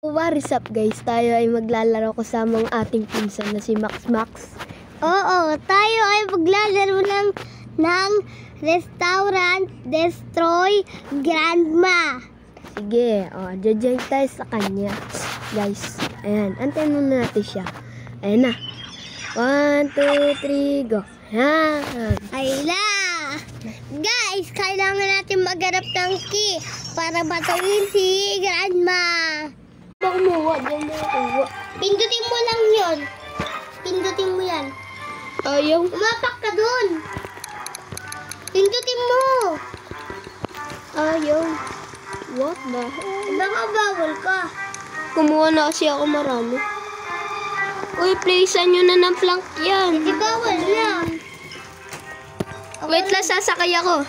What is up guys? Tayo ay maglalaro kasama ang ating pinsan na si Max Max. Oo, tayo ay maglalaro ng Restaurant Destroy Grandma. Sige, jajan tayo sa kanya. Guys, ayan, antayin muna natin siya. Ayan na. 1, 2, 3, go. Ayan. Ayla! Guys, kailangan natin maghanap ng key para batawin si Grandma. Baka kumuha, dyan mo kumuha. Pindutin mo lang yon. Pindutin mo yan. Ayaw. Umapak ka dun. Pindutin mo. Ayaw. What the hell? Baka bawal ka. Kumuha na kasi ako marami. Uy, placean nyo na ng plank yan. Di bawal na. Wait lang, sasakay ako.